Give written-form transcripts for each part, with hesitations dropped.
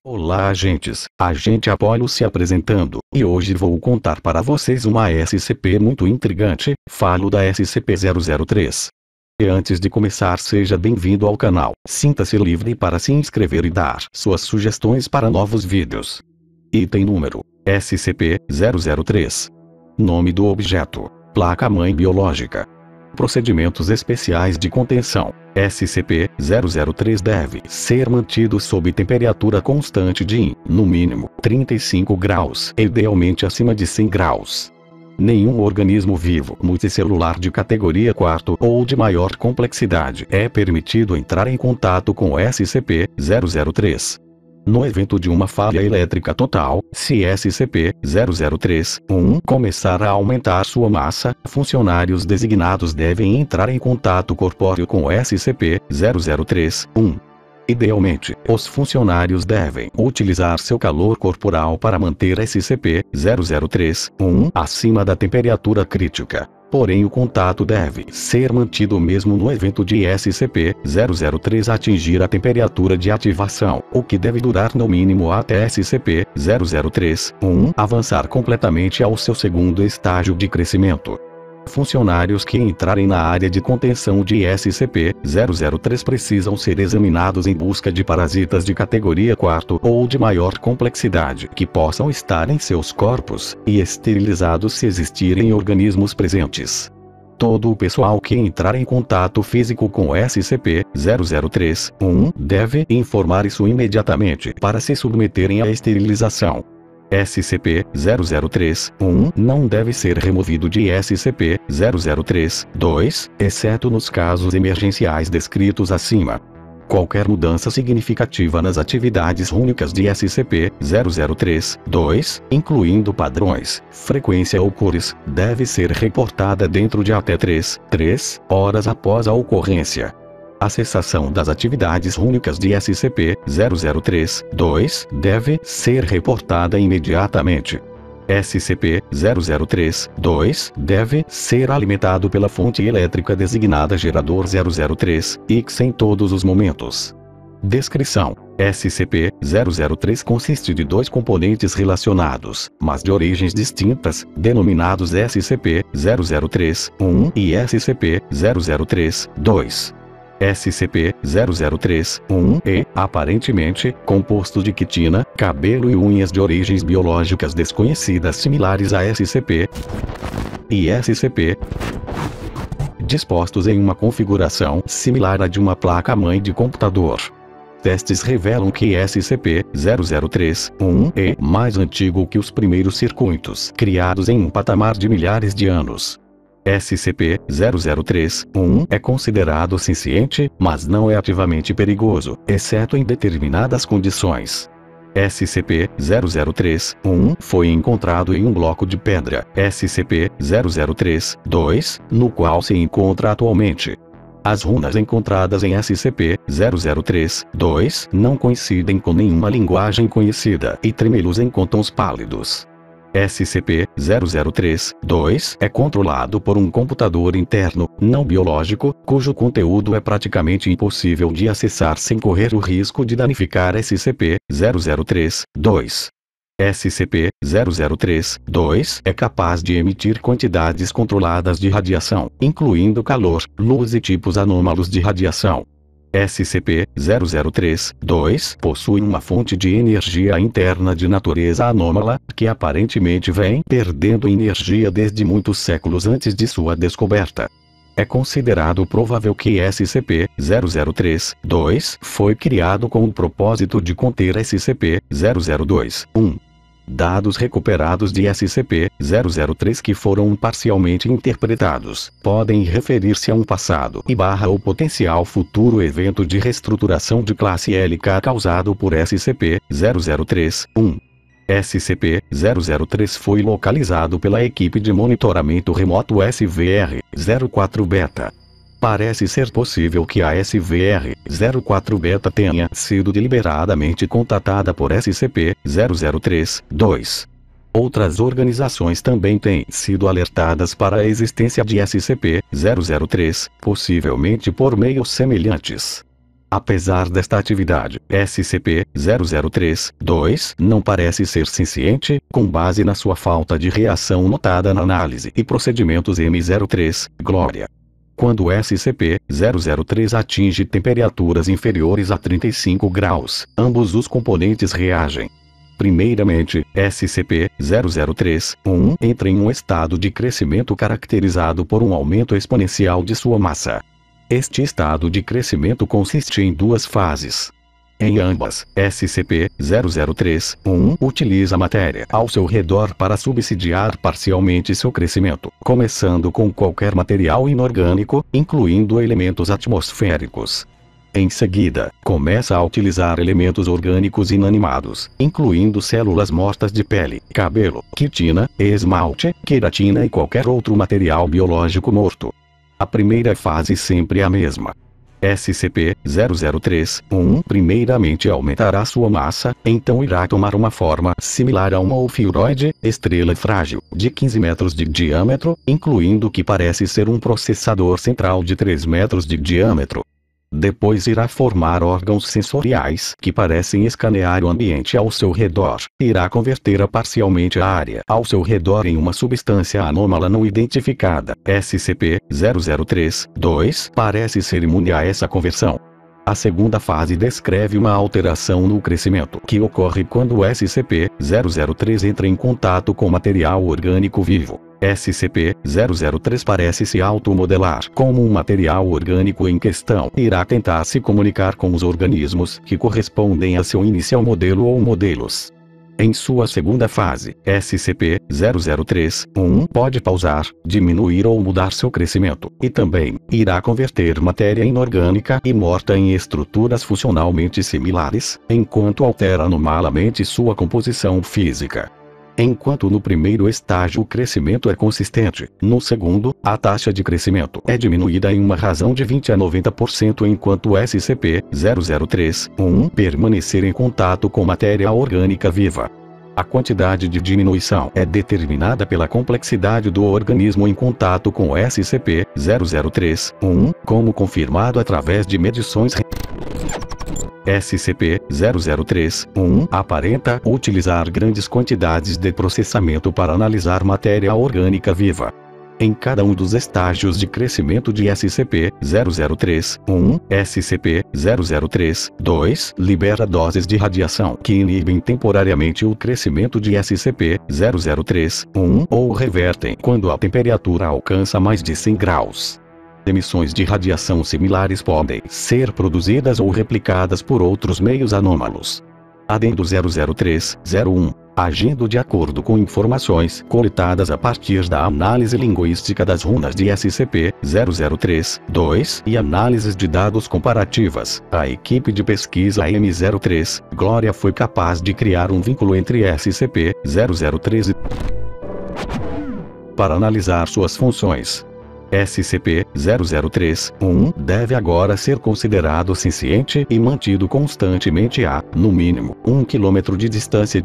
Olá, agentes. Agente Apollo se apresentando, e hoje vou contar para vocês uma SCP muito intrigante. Falo da SCP-003. E antes de começar, seja bem-vindo ao canal. Sinta-se livre para se inscrever e dar suas sugestões para novos vídeos. Item número: SCP-003. Nome do objeto: placa-mãe biológica. Procedimentos especiais de contenção: SCP-003 deve ser mantido sob temperatura constante de, no mínimo, 35 graus, idealmente acima de 100 graus. Nenhum organismo vivo multicelular de categoria 4 ou de maior complexidade é permitido entrar em contato com SCP-003. No evento de uma falha elétrica total, se SCP-003-1 começar a aumentar sua massa, funcionários designados devem entrar em contato corpóreo com SCP-003-1. Idealmente, os funcionários devem utilizar seu calor corporal para manter SCP-003-1 acima da temperatura crítica. Porém, o contato deve ser mantido mesmo no evento de SCP-003 atingir a temperatura de ativação, o que deve durar no mínimo até SCP-003-1 avançar completamente ao seu segundo estágio de crescimento. Funcionários que entrarem na área de contenção de SCP-003 precisam ser examinados em busca de parasitas de categoria 4 ou de maior complexidade que possam estar em seus corpos, e esterilizados se existirem organismos presentes. Todo o pessoal que entrar em contato físico com SCP-003-1 deve informar isso imediatamente para se submeterem à esterilização. SCP-003-1 não deve ser removido de SCP-003-2, exceto nos casos emergenciais descritos acima. Qualquer mudança significativa nas atividades únicas de SCP-003-2, incluindo padrões, frequência ou cores, deve ser reportada dentro de até 3 horas após a ocorrência. A cessação das atividades únicas de SCP-003-2 deve ser reportada imediatamente. SCP-003-2 deve ser alimentado pela fonte elétrica designada gerador 003-X em todos os momentos. Descrição: SCP-003 consiste de dois componentes relacionados, mas de origens distintas, denominados SCP-003-1 e SCP-003-2. SCP-003-1 é, aparentemente, composto de quitina, cabelo e unhas de origens biológicas desconhecidas similares a SCP e SCP, dispostos em uma configuração similar à de uma placa-mãe de computador. Testes revelam que SCP-003-1 é mais antigo que os primeiros circuitos criados em um patamar de milhares de anos. SCP-003-1 é considerado senciente, mas não é ativamente perigoso, exceto em determinadas condições. SCP-003-1 foi encontrado em um bloco de pedra, SCP-003-2, no qual se encontra atualmente. As runas encontradas em SCP-003-2 não coincidem com nenhuma linguagem conhecida e tremelos em tons pálidos. SCP-003-2 é controlado por um computador interno, não biológico, cujo conteúdo é praticamente impossível de acessar sem correr o risco de danificar SCP-003-2. SCP-003-2 é capaz de emitir quantidades controladas de radiação, incluindo calor, luz e tipos anômalos de radiação. SCP-003-2 possui uma fonte de energia interna de natureza anômala, que aparentemente vem perdendo energia desde muitos séculos antes de sua descoberta. É considerado provável que SCP-003-2 foi criado com o propósito de conter SCP-002-1. Dados recuperados de SCP-003 que foram parcialmente interpretados podem referir-se a um passado ou potencial futuro evento de reestruturação de classe LK causado por SCP-003-1. SCP-003 foi localizado pela equipe de monitoramento remoto SVR-04 Beta. Parece ser possível que a SVR-04 Beta tenha sido deliberadamente contatada por SCP-003-2. Outras organizações também têm sido alertadas para a existência de SCP-003, possivelmente por meios semelhantes. Apesar desta atividade, SCP-003-2 não parece ser senciente, com base na sua falta de reação notada na análise e procedimentos M03, Glória. Quando o SCP-003 atinge temperaturas inferiores a 35 graus, ambos os componentes reagem. Primeiramente, SCP-003-1 entra em um estado de crescimento caracterizado por um aumento exponencial de sua massa. Este estado de crescimento consiste em duas fases. Em ambas, SCP-003-1 utiliza a matéria ao seu redor para subsidiar parcialmente seu crescimento, começando com qualquer material inorgânico, incluindo elementos atmosféricos. Em seguida, começa a utilizar elementos orgânicos inanimados, incluindo células mortas de pele, cabelo, quitina, esmalte, queratina e qualquer outro material biológico morto. A primeira fase sempre é a mesma. SCP-003-1 primeiramente aumentará sua massa, então irá tomar uma forma similar a uma ofiuroide, estrela frágil, de 15 metros de diâmetro, incluindo o que parece ser um processador central de 3 metros de diâmetro. Depois irá formar órgãos sensoriais que parecem escanear o ambiente ao seu redor. Irá converter parcialmente a área ao seu redor em uma substância anômala não identificada. SCP-003-2 parece ser imune a essa conversão. A segunda fase descreve uma alteração no crescimento que ocorre quando o SCP-003 entra em contato com material orgânico vivo. SCP-003 parece se automodelar como um material orgânico em questão. Irá tentar se comunicar com os organismos que correspondem a seu inicial modelo ou modelos. Em sua segunda fase, SCP-003-1 pode pausar, diminuir ou mudar seu crescimento, e também irá converter matéria inorgânica e morta em estruturas funcionalmente similares, enquanto altera anomalamente sua composição física. Enquanto no primeiro estágio o crescimento é consistente, no segundo, a taxa de crescimento é diminuída em uma razão de 20 a 90% enquanto o SCP-003-1 permanecer em contato com matéria orgânica viva. A quantidade de diminuição é determinada pela complexidade do organismo em contato com o SCP-003-1, como confirmado através de medições. SCP-003-1 aparenta utilizar grandes quantidades de processamento para analisar matéria orgânica viva. Em cada um dos estágios de crescimento de SCP-003-1, SCP-003-2 libera doses de radiação que inibem temporariamente o crescimento de SCP-003-1 ou revertem quando a temperatura alcança mais de 100 graus. Emissões de radiação similares podem ser produzidas ou replicadas por outros meios anômalos. Adendo 003-01. Agindo de acordo com informações coletadas a partir da análise linguística das runas de SCP-003-2 e análises de dados comparativas, a equipe de pesquisa M03, Glória foi capaz de criar um vínculo entre SCP-003 e para analisar suas funções. SCP-003-1 deve agora ser considerado senciente e mantido constantemente a, no mínimo, 1 km de distância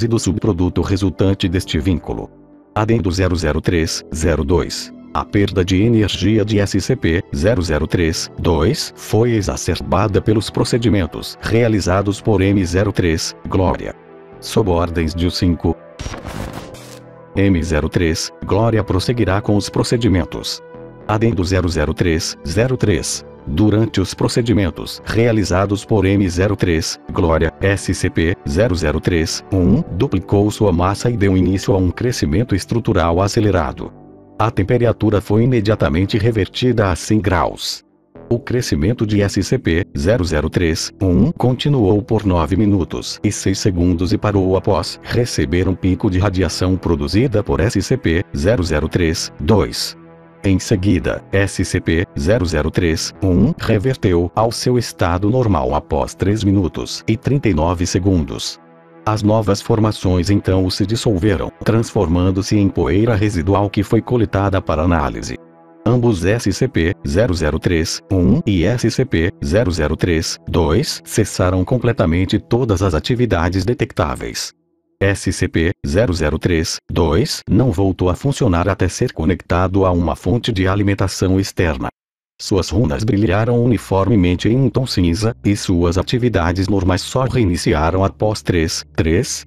do subproduto resultante deste vínculo. Adendo 003-02. A perda de energia de SCP-003-2 foi exacerbada pelos procedimentos realizados por M03, Glória. Sob ordens de O5. M03, Glória prosseguirá com os procedimentos. Adendo 003-03. Durante os procedimentos realizados por M03, Glória, SCP-003-1 duplicou sua massa e deu início a um crescimento estrutural acelerado. A temperatura foi imediatamente revertida a 100 graus. O crescimento de SCP-003-1 continuou por 9 minutos e 6 segundos e parou após receber um pico de radiação produzida por SCP-003-2. Em seguida, SCP-003-1 reverteu ao seu estado normal após 3 minutos e 39 segundos. As novas formações então se dissolveram, transformando-se em poeira residual que foi coletada para análise. Ambos SCP-003-1 e SCP-003-2 cessaram completamente todas as atividades detectáveis. SCP-003-2 não voltou a funcionar até ser conectado a uma fonte de alimentação externa. Suas runas brilharam uniformemente em um tom cinza, e suas atividades normais só reiniciaram após 3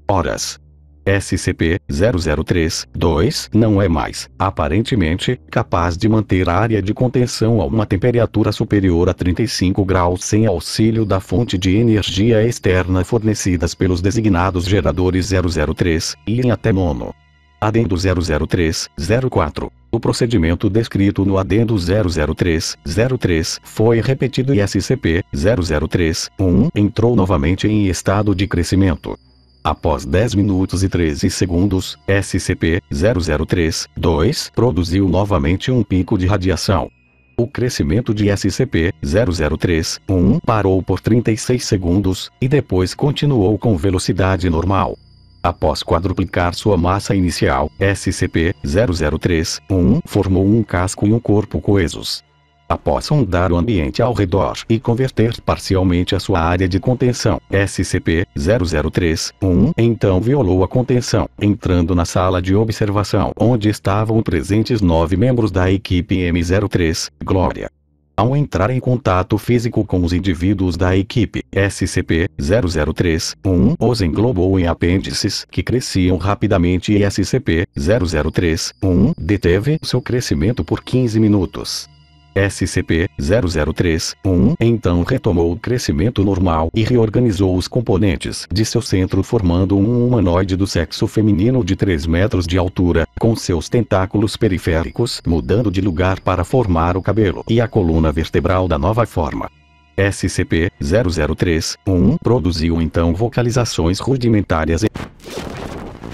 horas. SCP-003-2 não é mais, aparentemente, capaz de manter a área de contenção a uma temperatura superior a 35 graus sem auxílio da fonte de energia externa fornecidas pelos designados geradores 003 e em até nono. Adendo 003-04. O procedimento descrito no Adendo 003-03 foi repetido e SCP-003-1 entrou novamente em estado de crescimento. Após 10 minutos e 13 segundos, SCP-003-2 produziu novamente um pico de radiação. O crescimento de SCP-003-1 parou por 36 segundos, e depois continuou com velocidade normal. Após quadruplicar sua massa inicial, SCP-003-1 formou um casco e um corpo coesos. Após sondar o ambiente ao redor e converter parcialmente a sua área de contenção, SCP-003-1 então violou a contenção, entrando na sala de observação onde estavam presentes 9 membros da equipe M03, Glória. Ao entrar em contato físico com os indivíduos da equipe, SCP-003-1 os englobou em apêndices que cresciam rapidamente e SCP-003-1 deteve seu crescimento por 15 minutos. SCP-003-1 então retomou o crescimento normal e reorganizou os componentes de seu centro formando um humanoide do sexo feminino de 3 metros de altura, com seus tentáculos periféricos mudando de lugar para formar o cabelo e a coluna vertebral da nova forma. SCP-003-1 produziu então vocalizações rudimentárias.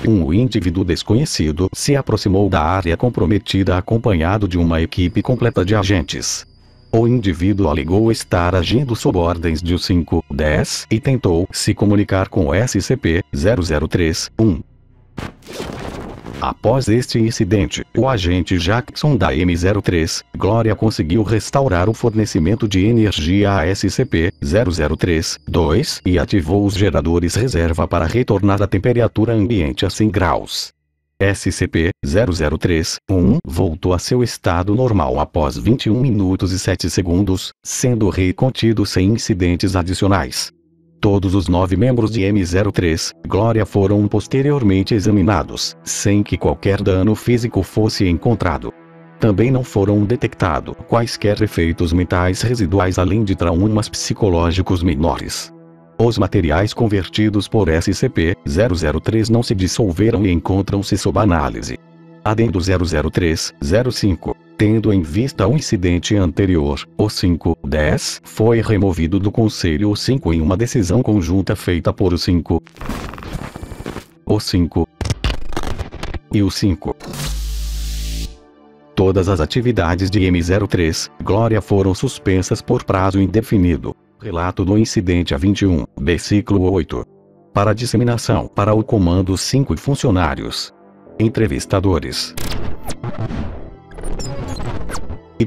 Um indivíduo desconhecido se aproximou da área comprometida acompanhado de uma equipe completa de agentes. O indivíduo alegou estar agindo sob ordens de 5-10 e tentou se comunicar com o SCP-003-1. Após este incidente, o agente Jackson da M03, Glória conseguiu restaurar o fornecimento de energia a SCP-003-2 e ativou os geradores reserva para retornar a temperatura ambiente a 100 graus. SCP-003-1 voltou a seu estado normal após 21 minutos e 7 segundos, sendo recontido sem incidentes adicionais. Todos os 9 membros de M03, Glória foram posteriormente examinados, sem que qualquer dano físico fosse encontrado. Também não foram detectados quaisquer efeitos mentais residuais além de traumas psicológicos menores. Os materiais convertidos por SCP-003 não se dissolveram e encontram-se sob análise. Adendo 003-05. Tendo em vista o incidente anterior, o 5-10 foi removido do Conselho 5 em uma decisão conjunta feita por o 5, o 5 e o 5. Todas as atividades de M03, Glória foram suspensas por prazo indefinido. Relato do incidente a 21, versículo 8. Para disseminação para o Comando 5 e funcionários. Entrevistadores. E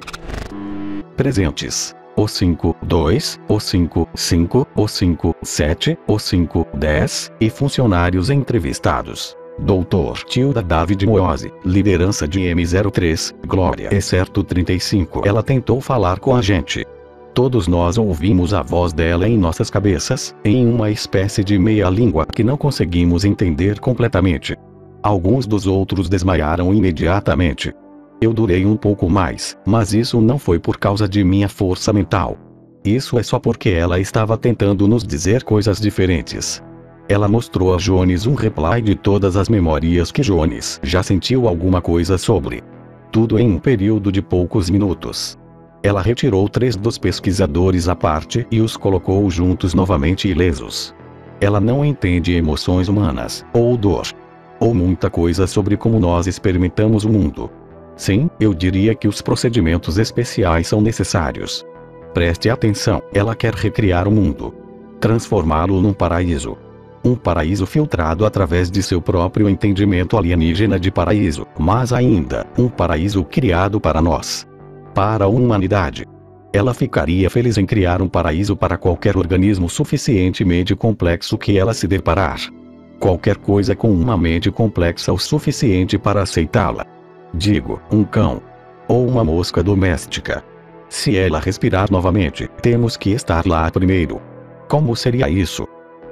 presentes: o 5-2, o 5-5, o 5-7, o 5-10 e funcionários entrevistados. Dr. Tilda David Moose, liderança de M03, Glória. Excerto 35. Ela tentou falar com a gente. Todos nós ouvimos a voz dela em nossas cabeças, em uma espécie de meia-língua que não conseguimos entender completamente. Alguns dos outros desmaiaram imediatamente. Eu durei um pouco mais, mas isso não foi por causa de minha força mental. Isso é só porque ela estava tentando nos dizer coisas diferentes. Ela mostrou a Jones um replay de todas as memórias que Jones já sentiu alguma coisa sobre. Tudo em um período de poucos minutos. Ela retirou 3 dos pesquisadores à parte e os colocou juntos novamente ilesos. Ela não entende emoções humanas, ou dor, ou muita coisa sobre como nós experimentamos o mundo. Sim, eu diria que os procedimentos especiais são necessários. Preste atenção, ela quer recriar o mundo. Transformá-lo num paraíso. Um paraíso filtrado através de seu próprio entendimento alienígena de paraíso, mas ainda, um paraíso criado para nós. Para a humanidade. Ela ficaria feliz em criar um paraíso para qualquer organismo suficientemente complexo que ela se deparar. Qualquer coisa com uma mente complexa o suficiente para aceitá-la. Digo, um cão. Ou uma mosca doméstica. Se ela respirar novamente, temos que estar lá primeiro. Como seria isso?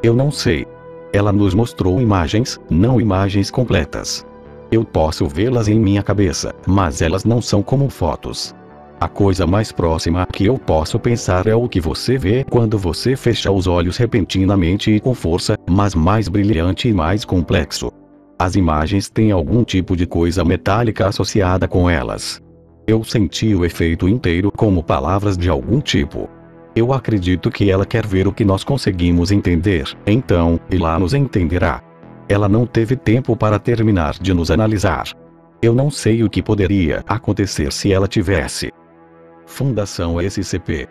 Eu não sei. Ela nos mostrou imagens, não imagens completas. Eu posso vê-las em minha cabeça, mas elas não são como fotos. A coisa mais próxima que eu posso pensar é o que você vê quando você fecha os olhos repentinamente e com força, mas mais brilhante e mais complexo. As imagens têm algum tipo de coisa metálica associada com elas. Eu senti o efeito inteiro como palavras de algum tipo. Eu acredito que ela quer ver o que nós conseguimos entender, então, e lá nos entenderá. Ela não teve tempo para terminar de nos analisar. Eu não sei o que poderia acontecer se ela tivesse. Fundação SCP